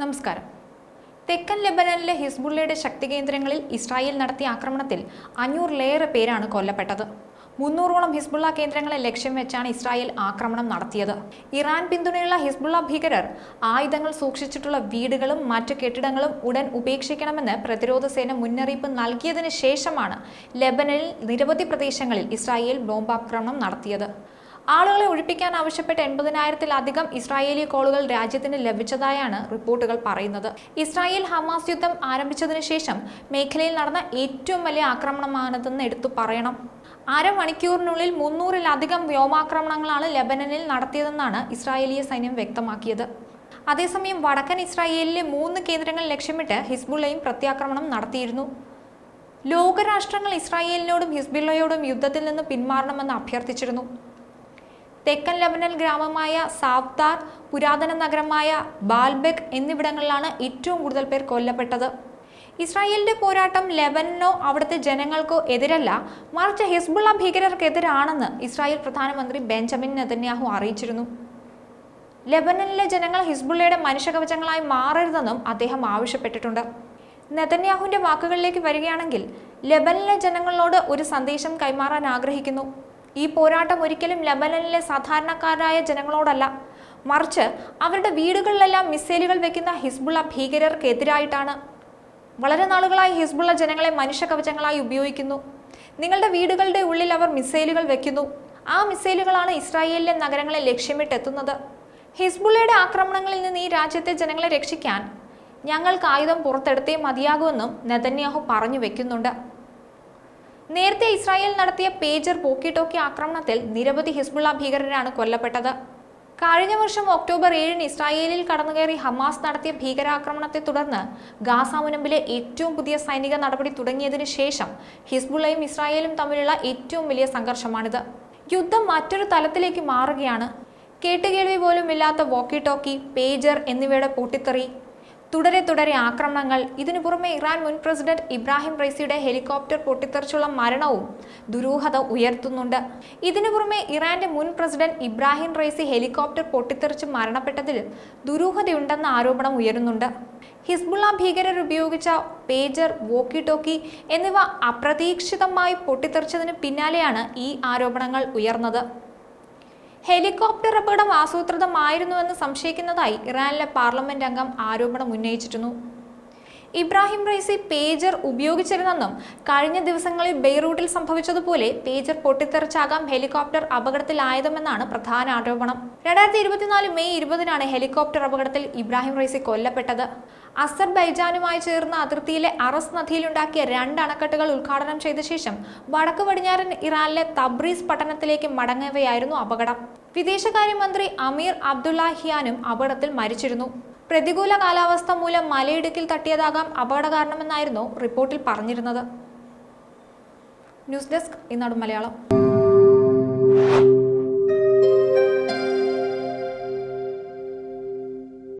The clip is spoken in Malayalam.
നമസ്കാരം. തെക്കൻ ലെബനനിലെ ഹിസ്ബുള്ളയുടെ ശക്തി കേന്ദ്രങ്ങളിൽ ഇസ്രായേൽ നടത്തിയ ആക്രമണത്തിൽ 500-ലേറെ പേരാണ് കൊല്ലപ്പെട്ടത്. 300ഓളം ഹിസ്ബുള്ള കേന്ദ്രങ്ങളെ ലക്ഷ്യം വെച്ചാണ് ഇസ്രായേൽ ആക്രമണം നടത്തിയത്. ഇറാൻ പിന്തുണയുള്ള ഹിസ്ബുള്ള ഭീകരർ ആയുധങ്ങൾ സൂക്ഷിച്ചിട്ടുള്ള വീടുകളും മറ്റ് കെട്ടിടങ്ങളും ഉടൻ ഉപേക്ഷിക്കണമെന്ന് പ്രതിരോധ സേന മുന്നറിയിപ്പ് നൽകിയതിനു ശേഷമാണ് ലെബനനിൽ നിരവധി പ്രദേശങ്ങളിൽ ഇസ്രായേൽ ബോംബാക്രമണം നടത്തിയത്. ആളുകളെ ഒഴിപ്പിക്കാൻ ആവശ്യപ്പെട്ട 80,000-ത്തിലധികം ഇസ്രായേലി കോളുകൾ രാജ്യത്തിന് ലഭിച്ചതായാണ് റിപ്പോർട്ടുകൾ പറയുന്നത്. ഇസ്രായേൽ ഹമാസ് യുദ്ധം ആരംഭിച്ചതിനു ശേഷം മേഖലയിൽ നടന്ന ഏറ്റവും വലിയ ആക്രമണമാണിതെന്ന് എടുത്തു പറയണം. അരമണിക്കൂറിനുള്ളിൽ 300-ലധികം വ്യോമാക്രമണങ്ങളാണ് ലെബനനിൽ നടത്തിയതെന്നാണ് ഇസ്രായേലി സൈന്യം വ്യക്തമാക്കിയത്. അതേസമയം വടക്കൻ ഇസ്രായേലിലെ 3 കേന്ദ്രങ്ങൾ ലക്ഷ്യമിട്ട് ഹിസ്ബുള്ളയും പ്രത്യാക്രമണം നടത്തിയിരുന്നു. ലോകരാഷ്ട്രങ്ങൾ ഇസ്രായേലിനോടും ഹിസ്ബുള്ളയോടും യുദ്ധത്തിൽ നിന്ന് പിന്മാറണമെന്ന് അഭ്യർത്ഥിച്ചിരുന്നു. തെക്കൻ ലെബനൻ ഗ്രാമമായ സാവ്താർ, പുരാതന നഗരമായ ബാൽബെക് എന്നിവിടങ്ങളിലാണ് ഏറ്റവും കൂടുതൽ പേർ കൊല്ലപ്പെട്ടത്. ഇസ്രായേലിന്റെ പോരാട്ടം ലെബനനോ അവിടുത്തെ ജനങ്ങൾക്കോ എതിരല്ല, മറിച്ച് ഹിസ്ബുള്ള ഭീകരർക്കെതിരാണെന്ന് ഇസ്രായേൽ പ്രധാനമന്ത്രി ബെഞ്ചമിൻ നെതന്യാഹു അറിയിച്ചിരുന്നു. ലെബനനിലെ ജനങ്ങൾ ഹിസ്ബുള്ളയുടെ മനുഷ്യകവചങ്ങളായി മാറരുതെന്നും അദ്ദേഹം ആവശ്യപ്പെട്ടിട്ടുണ്ട്. നെതന്യാഹുവിന്റെ വാക്കുകളിലേക്ക് വരികയാണെങ്കിൽ, ലെബനനിലെ ജനങ്ങളോട് ഒരു സന്ദേശം കൈമാറാൻ ആഗ്രഹിക്കുന്നു. ഈ പോരാട്ടം ഒരിക്കലും ലെബനനിലെ സാധാരണക്കാരായ ജനങ്ങളോടല്ല, മറിച്ച് അവരുടെ വീടുകളിലെല്ലാം മിസൈലുകൾ വെക്കുന്ന ഹിസ്ബുള്ള ഭീകരർക്കെതിരായിട്ടാണ്. വളരെ നാളുകളായി ഹിസ്ബുള്ള ജനങ്ങളെ മനുഷ്യകവചങ്ങളായി ഉപയോഗിക്കുന്നു. നിങ്ങളുടെ വീടുകളുടെ ഉള്ളിൽ അവർ മിസൈലുകൾ വെക്കുന്നു. ആ മിസൈലുകളാണ് ഇസ്രായേലിലെ നഗരങ്ങളെ ലക്ഷ്യമിട്ടെത്തുന്നത്. ഹിസ്ബുള്ളയുടെ ആക്രമണങ്ങളിൽ നിന്ന് ഈ രാജ്യത്തെ ജനങ്ങളെ രക്ഷിക്കാൻ ഞങ്ങൾക്ക് ആയുധം പുറത്തെടുത്തേ മതിയാകുമെന്നും നെതന്യാഹു പറഞ്ഞു വെക്കുന്നുണ്ട്. നേരത്തെ ഇസ്രായേൽ നടത്തിയ പേജർ വോക്കി ടോക്കി ആക്രമണത്തിൽ നിരവധി ഹിസ്ബുള്ള ഭീകരരാണ് കൊല്ലപ്പെട്ടത്. കഴിഞ്ഞ വർഷം ഒക്ടോബർ 7-ന് ഇസ്രായേലിൽ കടന്നുകയറി ഹമാസ് നടത്തിയ ഭീകരാക്രമണത്തെ തുടർന്ന് ഗാസ മുനമ്പിലെ ഏറ്റവും പുതിയ സൈനിക നടപടി തുടങ്ങിയതിനു ശേഷം ഹിസ്ബുള്ളയും ഇസ്രായേലും തമ്മിലുള്ള ഏറ്റവും വലിയ സംഘർഷമാണിത്. യുദ്ധം മറ്റൊരു തലത്തിലേക്ക് മാറുകയാണ്. കേട്ടുകേൾവി പോലും ഇല്ലാത്ത വോക്കി ടോക്കി, പേജർ എന്നിവയുടെ പൊട്ടിത്തെറി, തുടരെ ആക്രമണങ്ങൾ, ഇതിനു പുറമെ ഇറാൻ മുൻ പ്രസിഡന്റ് ഇബ്രാഹിം റൈസിയുടെ ഹെലികോപ്റ്റർ പൊട്ടിത്തെറിച്ചുള്ള മരണവും ദുരൂഹത ഉയർത്തുന്നുണ്ട്. ഇതിനു പുറമെ ഇറാന്റെ മുൻ പ്രസിഡന്റ് ഇബ്രാഹിം റൈസി ഹെലികോപ്റ്റർ പൊട്ടിത്തെറിച്ച് മരണപ്പെട്ടതിൽ ദുരൂഹതയുണ്ടെന്ന ആരോപണം ഉയരുന്നുണ്ട്. ഹിസ്ബുള്ള ഭീകരർ ഉപയോഗിച്ച പേജർ, വോക്കി ടോക്കി എന്നിവ അപ്രതീക്ഷിതമായി പൊട്ടിത്തെറിച്ചതിന് പിന്നാലെയാണ് ഈ ആരോപണങ്ങൾ ഉയർന്നത്. ഹെലികോപ്റ്റർ അപകടം ആസൂത്രിതമായിരുന്നുവെന്ന് സംശയിക്കുന്നതായി ഇറാനിലെ പാർലമെന്റ് അംഗം ആരോപണം ഉന്നയിച്ചിരുന്നു. ഇബ്രാഹിം റൈസി പേജർ ഉപയോഗിച്ചിരുന്നെന്നും കഴിഞ്ഞ ദിവസങ്ങളിൽ ബെയ്റൂട്ടിൽ സംഭവിച്ചതുപോലെ പേജർ പൊട്ടിത്തെറിച്ചാകാം ഹെലികോപ്റ്റർ അപകടത്തിലായതുമെന്നാണ് പ്രധാന ആരോപണം. 2024 മെയ് 20-നാണ് ഹെലികോപ്റ്റർ അപകടത്തിൽ ഇബ്രാഹിം റൈസി കൊല്ലപ്പെട്ടത്. അസർബൈജാനുമായി ചേർന്ന അതിർത്തിയിലെ അറസ് നദിയിലുണ്ടാക്കിയ 2 അണക്കെട്ടുകൾ ഉദ്ഘാടനം ചെയ്ത ശേഷം വടക്ക് പടിഞ്ഞാറൻ ഇറാനിലെ തബ്രീസ് പട്ടണത്തിലേക്ക് മടങ്ങവെയായിരുന്നു അപകടം. വിദേശകാര്യമന്ത്രി അമീർ അബ്ദുല്ലാഹിയാനും അപകടത്തിൽ മരിച്ചിരുന്നു. പ്രതികൂല കാലാവസ്ഥ മൂലം മലയിടുക്കിൽ തട്ടിയതാകാം അപകട കാരണമെന്നായിരുന്നു റിപ്പോർട്ടിൽ പറഞ്ഞിരുന്നത്. ന്യൂസ് ഡെസ്ക്, ഈനാട് മലയാളം.